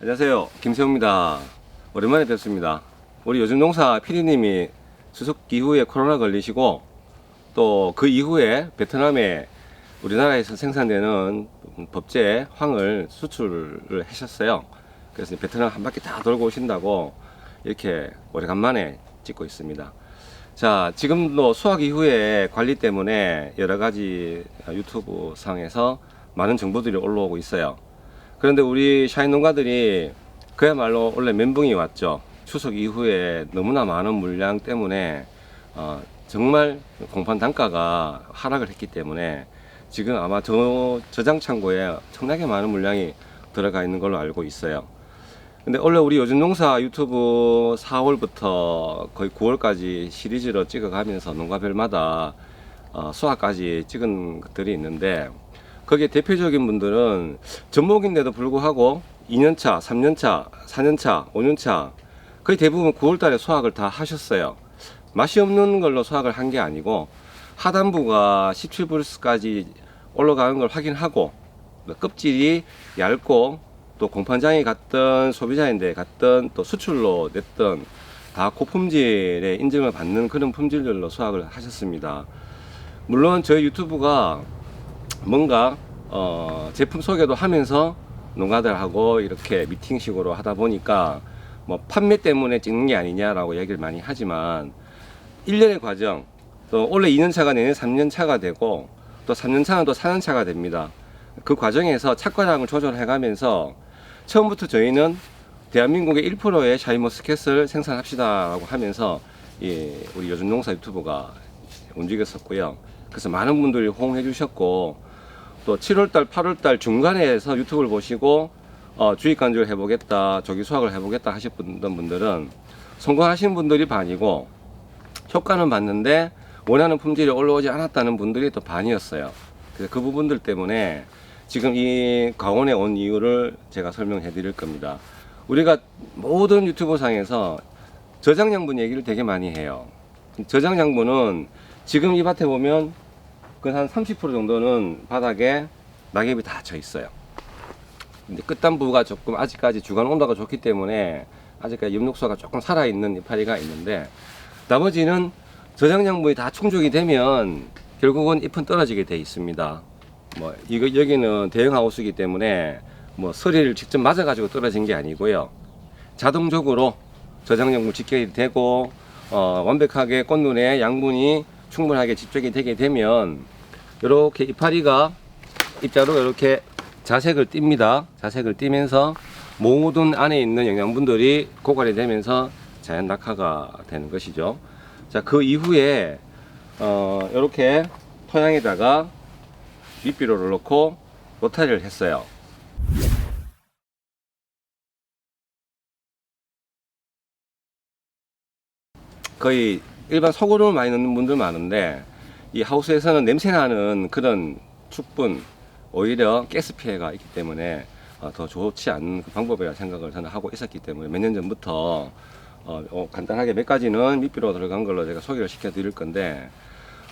안녕하세요, 김세호입니다. 오랜만에 뵙습니다. 우리 요즘 농사 PD님이 추석 이후에 코로나 걸리시고 또 그 이후에 베트남에 우리나라에서 생산되는 법제 황을 수출을 하셨어요. 그래서 베트남 한 바퀴 다 돌고 오신다고 이렇게 오래간만에 찍고 있습니다. 자, 지금도 수확 이후에 관리 때문에 여러 가지 유튜브 상에서 많은 정보들이 올라오고 있어요. 그런데 우리 샤인 농가들이 그야말로 원래 멘붕이 왔죠. 추석 이후에 너무나 많은 물량 때문에 정말 공판 단가가 하락을 했기 때문에 지금 아마 저장 창고에 엄청나게 많은 물량이 들어가 있는 걸로 알고 있어요. 근데 원래 우리 요즘 농사 유튜브 4월부터 거의 9월까지 시리즈로 찍어가면서 농가별마다 수확까지 찍은 것들이 있는데, 거기에 대표적인 분들은 접목인데도 불구하고 2년차, 3년차, 4년차, 5년차 거의 대부분 9월달에 수확을 다 하셨어요. 맛이 없는 걸로 수확을 한 게 아니고 하단부가 17브루스까지 올라가는 걸 확인하고 껍질이 얇고 또 공판장에 갔던 소비자인데 갔던 또 수출로 냈던 다 고품질의 인증을 받는 그런 품질들로 수확을 하셨습니다. 물론 저희 유튜브가 뭔가 제품 소개도 하면서 농가들하고 이렇게 미팅식으로 하다 보니까 뭐 판매 때문에 찍는 게 아니냐라고 얘기를 많이 하지만 1년의 과정, 또 원래 2년차가 내년 3년차가 되고 또 3년차는 또 4년차가 됩니다. 그 과정에서 착과량을 조절해 가면서 처음부터 저희는 대한민국의 1%의 샤인머스켓을 생산합시다 라고 하면서 우리 요즘 농사 유튜브가 움직였었고요. 그래서 많은 분들이 호응해 주셨고, 또 7월달 8월달 중간에서 유튜브를 보시고 주입 간주를 해보겠다, 조기 수확을 해보겠다 하셨던 분들은 성공하신 분들이 반이고, 효과는 봤는데 원하는 품질이 올라오지 않았다는 분들이 또 반이었어요. 그래서 그 부분들 때문에 지금 이 강원에 온 이유를 제가 설명해 드릴 겁니다. 우리가 모든 유튜브 상에서 저장양분 얘기를 되게 많이 해요. 저장양분은 지금 이 밭에 보면 한 30% 정도는 바닥에 낙엽이 다 져 있어요. 근데 끝단부가 조금 아직까지 주간 온도가 좋기 때문에 아직까지 엽록소가 조금 살아있는 이파리가 있는데, 나머지는 저장양분이 다 충족이 되면 결국은 잎은 떨어지게 돼 있습니다. 뭐 여기는 대형 하우스이기 때문에 뭐 서리를 직접 맞아 가지고 떨어진 게 아니고요, 자동적으로 저장양분 집결이 되고 완벽하게 꽃눈에 양분이 충분하게 집적이 되게 되면 이렇게 이파리가 입자로 이렇게 자색을 띱니다. 자색을 띠면서 모든 안에 있는 영양분들이 고갈이 되면서 자연 낙하가 되는 것이죠. 자, 그 이후에 이렇게 토양에다가 밑비료를 넣고 로타리를 했어요. 거의 일반 소고름을 많이 넣는 분들 많은데, 이 하우스에서는 냄새나는 그런 축분, 오히려 가스 피해가 있기 때문에 더 좋지 않은 그 방법이라 생각을 저는 하고 있었기 때문에 몇 년 전부터 간단하게 몇 가지는 밑비로 들어간 걸로 제가 소개를 시켜 드릴 건데,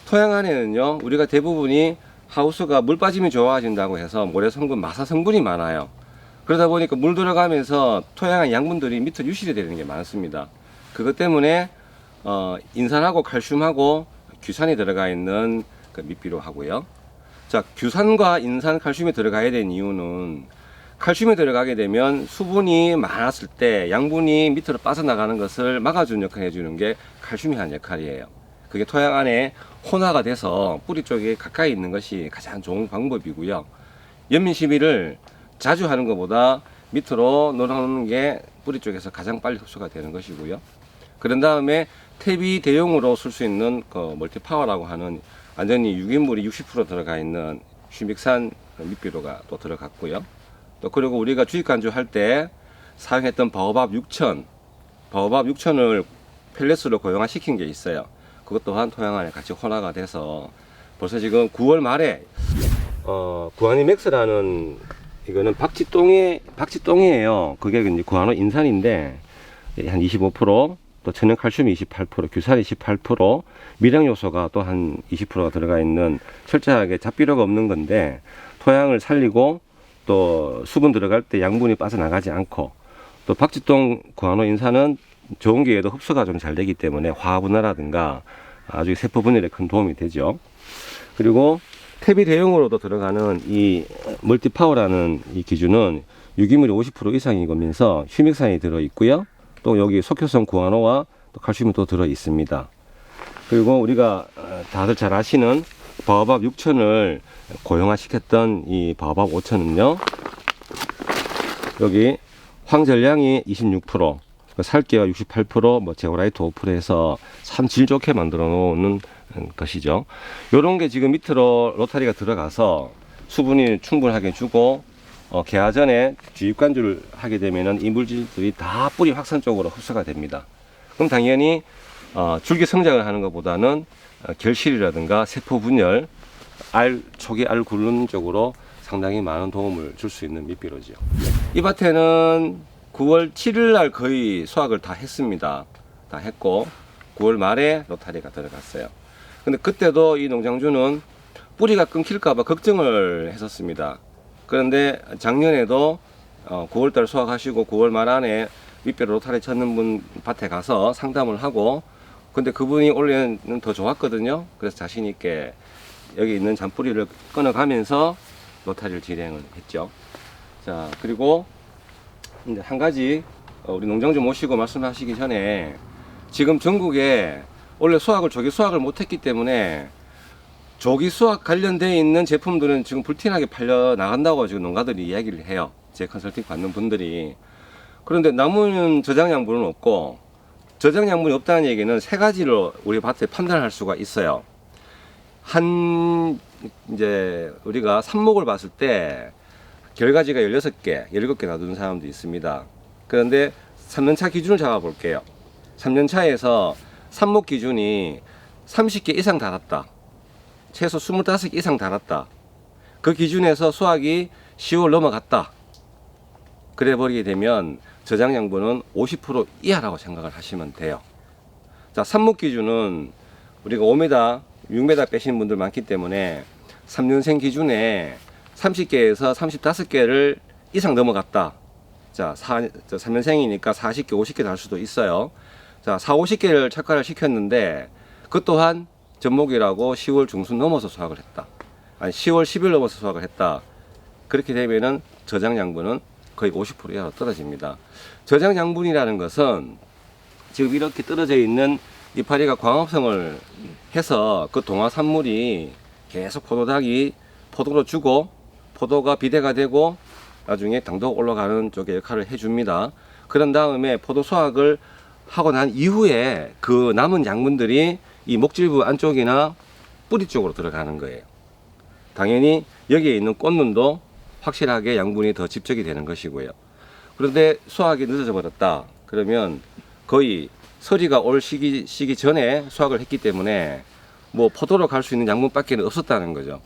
토양 안에는요, 우리가 대부분이 하우스가 물 빠짐이 좋아진다고 해서 모래 성분, 마사 성분이 많아요. 그러다 보니까 물 들어가면서 토양의 양분들이 밑으로 유실이 되는 게 많습니다. 그것 때문에 인산하고 칼슘하고 규산이 들어가 있는 그 밑비료 하고요. 자, 규산과 인산, 칼슘이 들어가야 되는 이유는, 칼슘이 들어가게 되면 수분이 많았을 때 양분이 밑으로 빠져나가는 것을 막아주는 역할을 해주는 게 칼슘이 하는 역할이에요. 그게 토양 안에 혼화가 돼서 뿌리 쪽에 가까이 있는 것이 가장 좋은 방법이고요. 연민 시비를 자주 하는 것보다 밑으로 넣어놓는 게 뿌리 쪽에서 가장 빨리 흡수가 되는 것이고요. 그런 다음에 탭이 대용으로 쓸 수 있는 그 멀티파워라고 하는 완전히 유기물이 60% 들어가 있는 휴믹산 밑비료가 또 들어갔고요. 또 그리고 우리가 주입 간주할 때 사용했던 바오밥 6000을 펠렛으로 고형화 시킨 게 있어요. 그것 또한 토양 안에 같이 혼화가 돼서 벌써 지금 9월 말에 구아니 맥스라는, 이거는 박쥐똥이에요. 그게 이제 구아노 인산인데 한 25%, 또 천연 칼슘이 28%, 규산이 18%, 미량 요소가 또 한 20%가 들어가 있는 철저하게 잡비료가 없는 건데, 토양을 살리고 또 수분 들어갈 때 양분이 빠져나가지 않고 또 박지동 구한호 인산은 좋은 기회도 흡수가 좀 잘 되기 때문에 화분화라든가 아주 세포 분열에 큰 도움이 되죠. 그리고 퇴비 대용으로도 들어가는 이 멀티파워라는 이 기준은 유기물이 50% 이상이면서 휴믹산이 들어 있고요. 또 여기 속효성 구한호와 또 칼슘이 또 들어 있습니다. 그리고 우리가 다들 잘 아시는 바오밥 6천을 고형화시켰던 이 바오밥 5천은요, 여기 황전량이 26%, 살기가 68%, 뭐 제오라이트 5% 해서 참 질 좋게 만들어 놓는 것이죠. 요런 게 지금 밑으로 로타리가 들어가서 수분이 충분하게 주고, 개화 전에 주입관주를 하게 되면은 이 물질들이 다 뿌리 확산 쪽으로 흡수가 됩니다. 그럼 당연히 줄기 성장을 하는 것보다는 결실이라든가 세포 분열, 초기 알 굴르는 쪽으로 상당히 많은 도움을 줄 수 있는 밑비료죠. 이 밭에는 9월 7일 날 거의 수확을 다 했습니다. 다 했고 9월 말에 로타리가 들어갔어요. 근데 그때도 이 농장주는 뿌리가 끊길까 봐 걱정을 했었습니다. 그런데 작년에도 9월 달 수확하시고 9월 말 안에 밑비료 로타리 찾는 분 밭에 가서 상담을 하고, 근데 그분이 올해는 더 좋았거든요. 그래서 자신 있게 여기 있는 잔뿌리를 끊어가면서 로타리를 진행을 했죠. 자, 그리고 이제 한 가지 우리 농장주 모시고 말씀하시기 전에, 지금 전국에 원래 조기 수확을 못했기 때문에 조기 수확 관련되어 있는 제품들은 지금 불티나게 팔려 나간다고 지금 농가들이 이야기를 해요. 제 컨설팅 받는 분들이. 그런데 남은 저장 양분은 없고, 저장 양분이 없다는 얘기는 세 가지로 우리 밭에 판단할 수가 있어요. 이제 우리가 삽목을 봤을 때 결과지가 16개, 17개 놔두는 사람도 있습니다. 그런데 3년차 기준을 잡아 볼게요. 3년차에서 삽목 기준이 30개 이상 달았다. 최소 25개 이상 달았다. 그 기준에서 수확이 10월 넘어갔다. 그래 버리게 되면 저장 양분은 50% 이하라고 생각을 하시면 돼요. 자, 삽목 기준은 우리가 5m, 6m 빼신 분들 많기 때문에 3년생 기준에 30개에서 35개를 이상 넘어갔다. 자, 3년생이니까 40개, 50개 달 수도 있어요. 자, 50개를 착과를 시켰는데 그 또한 접목이라고 10월 중순 넘어서 수확을 했다. 아니 10월 10일 넘어서 수확을 했다. 그렇게 되면은 저장 양분은 거의 50% 이하로 떨어집니다. 저장 양분이라는 것은 지금 이렇게 떨어져 있는 이파리가 광합성을 해서 그 동화 산물이 계속 포도로 주고, 포도가 비대가 되고 나중에 당도가 올라가는 쪽에 역할을 해줍니다. 그런 다음에 포도 수확을 하고 난 이후에 그 남은 양분들이 이 목질부 안쪽이나 뿌리 쪽으로 들어가는 거예요. 당연히 여기에 있는 꽃눈도 확실하게 양분이 더 집적이 되는 것이고요. 그런데 수확이 늦어져 버렸다. 그러면 거의 서리가 올 시기 전에 수확을 했기 때문에 뭐 포도로 갈 수 있는 양분밖에 없었다는 거죠.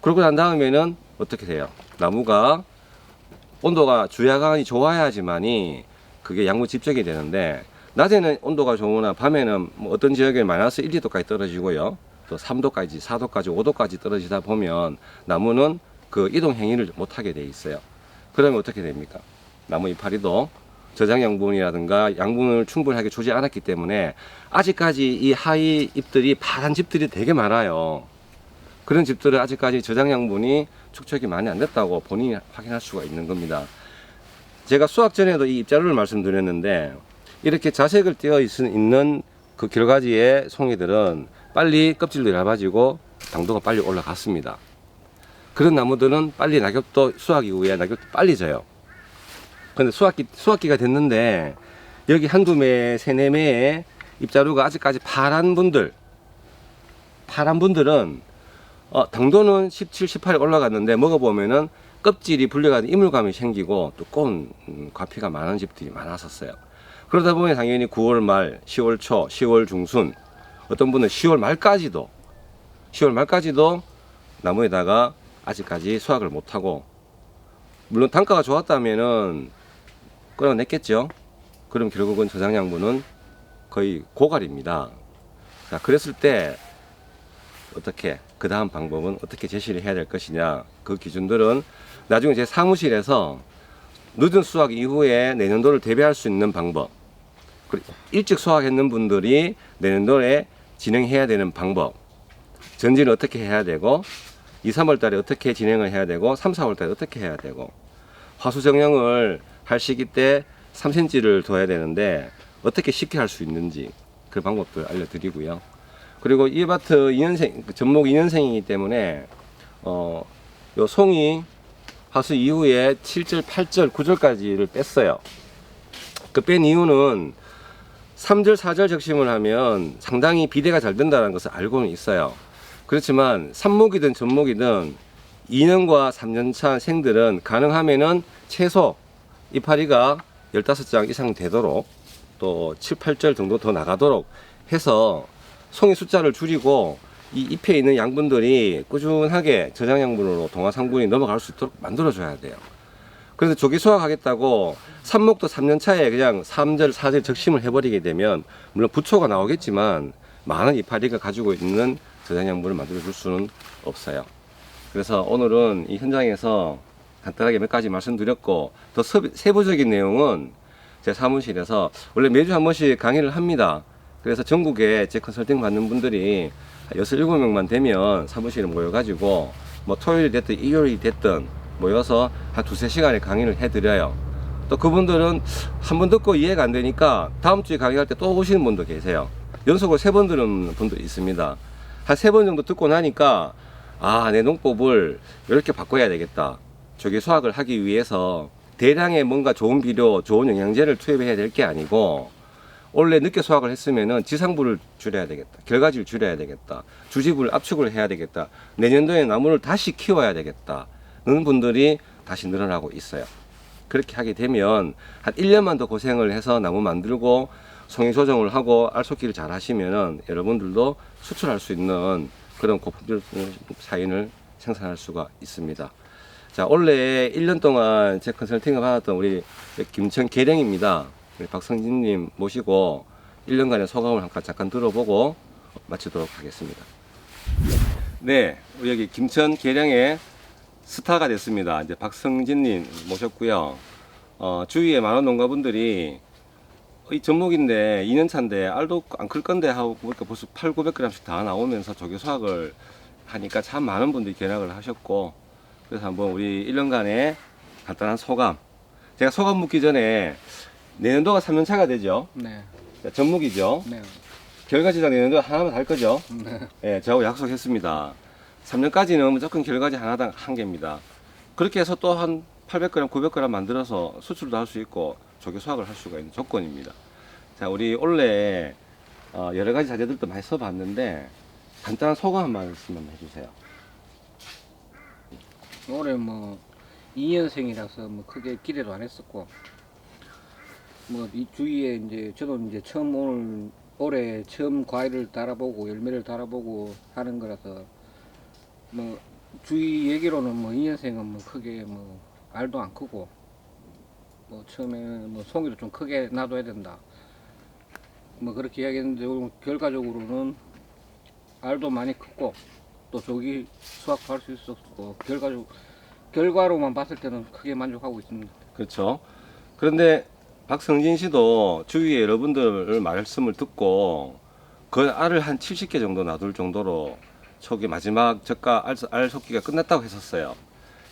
그러고 난 다음에는 어떻게 돼요? 나무가 온도가 주야간이 좋아야지만이 그게 양분 집적이 되는데, 낮에는 온도가 좋으나 밤에는 뭐 어떤 지역에 마이너스 1, 2도까지 떨어지고요. 또 3도까지, 4도까지, 5도까지 떨어지다 보면 나무는 그 이동 행위를 못하게 돼 있어요. 그러면 어떻게 됩니까? 나무 이파리도 저장 양분이라든가 양분을 충분하게 주지 않았기 때문에 아직까지 이 하위 잎들이 파란 짚들이 되게 많아요. 그런 짚들은 아직까지 저장 양분이 축적이 많이 안 됐다고 본인이 확인할 수가 있는 겁니다. 제가 수확 전에도 이 잎자루를 말씀드렸는데, 이렇게 자색을 띄어 있는 그 결과지의 송이들은 빨리 껍질도 얇아지고 당도가 빨리 올라갔습니다. 그런 나무들은 빨리 낙엽도 수확 이후에 낙엽도 빨리 져요. 근데 수확기가 됐는데 여기 한두 매, 세네 매의 잎자루가 아직까지 파란 분들은 당도는 17, 18에 올라갔는데 먹어보면은 껍질이 불려가는 이물감이 생기고 두꺼운 과피가 많은 집들이 많았었어요. 그러다 보니 당연히 9월 말, 10월 초, 10월 중순, 어떤 분은 10월 말까지도 나무에다가 아직까지 수확을 못하고, 물론 단가가 좋았다면은 끌어냈겠죠. 그럼 결국은 저장 양분은 거의 고갈입니다. 자, 그랬을 때 어떻게, 그 다음 방법은 어떻게 제시를 해야 될 것이냐, 그 기준들은 나중에 제 사무실에서 늦은 수확 이후에 내년도를 대비할 수 있는 방법, 그리고 일찍 수확했는 분들이 내년도에 진행해야 되는 방법, 전지는 어떻게 해야 되고 2, 3월 달에 어떻게 진행을 해야 되고 3, 4월 달에 어떻게 해야 되고 화수 정형을 할 시기 때 3cm를 둬야 되는데 어떻게 쉽게 할 수 있는지 그 방법들 알려드리고요. 그리고 이 밭은 2년생, 전목 2년생이기 때문에 요 송이 화수 이후에 7절, 8절, 9절까지를 뺐어요. 그 뺀 이유는 3절, 4절 적심을 하면 상당히 비대가 잘 된다는 것을 알고는 있어요. 그렇지만 삽목이든 전목이든 2년과 3년차 생들은 가능하면은 최소 이파리가 15장 이상 되도록 또 7, 8절 정도 더 나가도록 해서 송이 숫자를 줄이고 이 잎에 있는 양분들이 꾸준하게 저장 양분으로 동화 상분이 넘어갈 수 있도록 만들어줘야 돼요. 그래서 조기 수확하겠다고 삽목도 3년 차에 그냥 3절, 4절 적심을 해버리게 되면 물론 부초가 나오겠지만 많은 이파리가 가지고 있는 저장 양분을 만들어줄 수는 없어요. 그래서 오늘은 이 현장에서 간단하게 몇 가지 말씀드렸고 더 세부적인 내용은 제 사무실에서 원래 매주 한 번씩 강의를 합니다. 그래서 전국에 제 컨설팅 받는 분들이 6, 7명만 되면 사무실에 모여가지고 뭐 토요일이 됐든 일요일이 됐든 모여서 한 2, 3시간에 강의를 해드려요. 또 그분들은 한 번 듣고 이해가 안 되니까 다음 주에 강의할 때 또 오시는 분도 계세요. 연속으로 3번 들은 분도 있습니다. 한 3번 정도 듣고 나니까 아, 내 농법을 이렇게 바꿔야 되겠다. 조기 수확을 하기 위해서 대량의 뭔가 좋은 비료, 좋은 영양제를 투입해야 될 게 아니고 원래 늦게 수확을 했으면은 지상부를 줄여야 되겠다. 결과지를 줄여야 되겠다. 주집을 압축을 해야 되겠다. 내년도에 나무를 다시 키워야 되겠다. 는 분들이 다시 늘어나고 있어요. 그렇게 하게 되면 한 1년만 더 고생을 해서 나무 만들고 송이 조정을 하고 알속기를 잘 하시면은 여러분들도 수출할 수 있는 그런 고품질 사인을 생산할 수가 있습니다. 자, 원래 1년 동안 제 컨설팅을 받았던 우리 김천 계령입니다. 우리 박성진님 모시고 1년간의 소감을 잠깐 들어보고 마치도록 하겠습니다. 네, 우리 여기 김천 계령의 스타가 됐습니다. 이제 박성진님 모셨고요. 주위에 많은 농가분들이 이 전목인데 2년차인데 알도 안 클 건데 하고 보니까 벌써 8, 900g씩 다 나오면서 조기 수확을 하니까 참 많은 분들이 견학을 하셨고 그래서 한번 우리 1년간의 간단한 소감. 제가 소감 묻기 전에 내년도가 3년차가 되죠. 네. 자, 전목이죠. 네. 결과지당 내년도 하나만 달 거죠. 네. 예, 저하고 약속했습니다. 3년까지는 무조건 결과지 하나당 한 개입니다. 그렇게 해서 또 한 800g, 900g 만들어서 수출도 할 수 있고 조기 수확을 할 수가 있는 조건입니다. 자, 우리 원래 여러 가지 자재들도 많이 써봤는데 간단한 소감 한 말씀만 해주세요. 올해 뭐 2년생이라서 뭐 크게 기대도 안 했었고 뭐 이 주위에 이제 저도 이제 처음 올해 처음 과일을 달아보고 열매를 달아보고 하는 거라서 뭐 주위 얘기로는 뭐 2년생은 뭐 크게 뭐 알도 안 크고 뭐 처음에 뭐 송이도 좀 크게 놔둬야 된다 뭐 그렇게 이야기했는데 오늘 결과적으로는 알도 많이 컸고 또 조기 수확도 할 수 있었고 결과로만 봤을 때는 크게 만족하고 있습니다. 그렇죠. 그런데 박성진 씨도 주위에 여러분들 말씀을 듣고 그 알을 한 70개 정도 놔둘 정도로 초기 마지막 저가 알 섞기가 끝났다고 했었어요.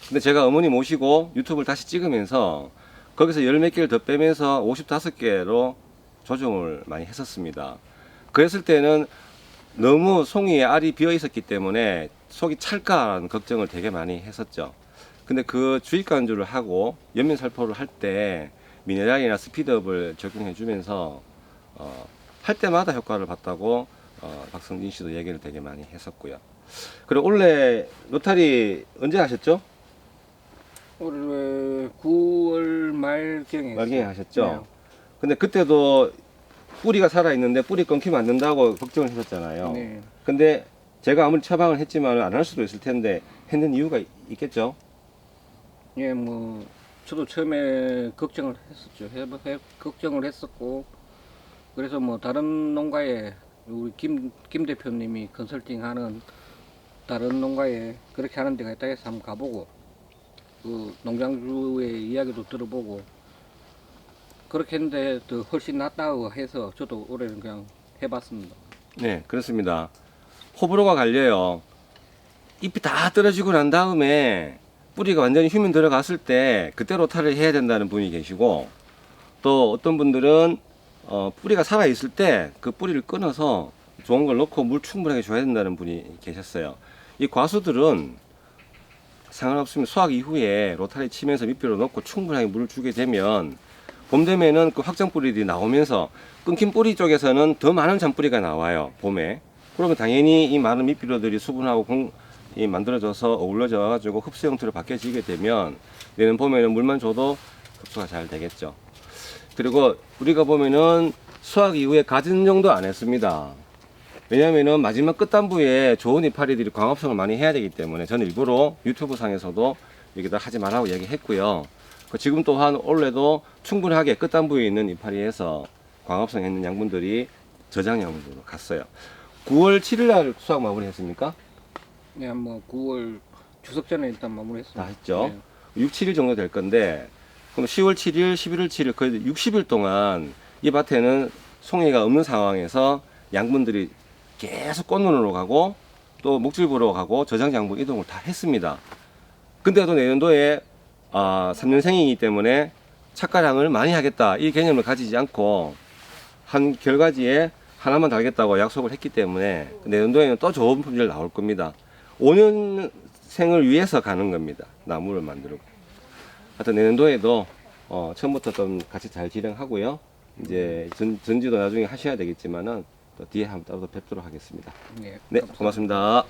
근데 제가 어머니 모시고 유튜브를 다시 찍으면서 거기서 열 몇 개를 더 빼면서 55개로 조정을 많이 했었습니다. 그랬을 때는 너무 송이에 알이 비어 있었기 때문에 속이 찰까라는 걱정을 되게 많이 했었죠. 근데 그 주입 간주를 하고 연면 살포를 할 때 미네랄이나 스피드업을 적용해 주면서 할 때마다 효과를 봤다고 박성진 씨도 얘기를 되게 많이 했었고요. 그리고 원래 로타리 언제 하셨죠? 올해 9월 말경에 말경에 하셨죠? 네. 근데 그때도 뿌리가 살아있는데 뿌리 끊기면 안 된다고 걱정을 했었잖아요. 네. 근데 제가 아무리 처방을 했지만 안 할 수도 있을 텐데 했는 이유가 있겠죠? 예, 뭐 저도 처음에 걱정을 했었죠. 걱정을 했었고 그래서 뭐 다른 농가에 우리 김 대표님이 컨설팅하는 다른 농가에 그렇게 하는 데가 있다 해서 한번 가보고 그 농장주의 이야기도 들어보고 그렇게 했는데 더 훨씬 낫다고 해서 저도 올해는 그냥 해봤습니다. 네, 그렇습니다. 호불호가 갈려요. 잎이 다 떨어지고 난 다음에 뿌리가 완전히 휴면 들어갔을 때 그때 로타를 해야 된다는 분이 계시고, 또 어떤 분들은 뿌리가 살아 있을 때 그 뿌리를 끊어서 좋은 걸 넣고 물 충분하게 줘야 된다는 분이 계셨어요. 이 과수들은 상관없으면 수확 이후에 로타리 치면서 밑비로 넣고 충분하게 물을 주게 되면 봄 되면은 그 확장 뿌리들이 나오면서 끊긴 뿌리 쪽에서는 더 많은 잔뿌리가 나와요, 봄에. 그러면 당연히 이 많은 밑비료들이 수분하고 이 만들어져서 어울러져 가지고 흡수 형태로 바뀌어지게 되면 내년 봄에는 물만 줘도 흡수가 잘 되겠죠. 그리고 우리가 보면은 수확 이후에 가진 정도 안 했습니다. 왜냐면은 마지막 끝단부에 좋은 이파리들이 광합성을 많이 해야 되기 때문에 저는 일부러 유튜브 상에서도 여기다 하지 말라고 얘기했고요. 지금 또한 올해도 충분하게 끝단부에 있는 이파리에서 광합성 했는 양분들이 저장 양분으로 갔어요. 9월 7일 날 수확 마무리 했습니까? 네, 뭐 9월 추석 전에 일단 마무리했습니다. 다 했죠. 네. 6, 7일 정도 될 건데, 그럼 10월 7일, 11월 7일 거의 60일 동안 이 밭에는 송이가 없는 상황에서 양분들이 계속 꽃눈으로 가고 또 목질부로 가고 저장 양분 이동을 다 했습니다. 근데도 내년도에 3년생이기 때문에 착가량을 많이 하겠다 이 개념을 가지지 않고 한 결과지에 하나만 달겠다고 약속을 했기 때문에 내년도에는 또 좋은 품질 나올 겁니다. 5년생을 위해서 가는 겁니다. 나무를 만들고. 하여튼 내년도에도 처음부터 좀 같이 잘 진행하고요. 이제 전지도 나중에 하셔야 되겠지만은 또 뒤에 한번 따로 뵙도록 하겠습니다. 네, 네, 감사합니다. 고맙습니다.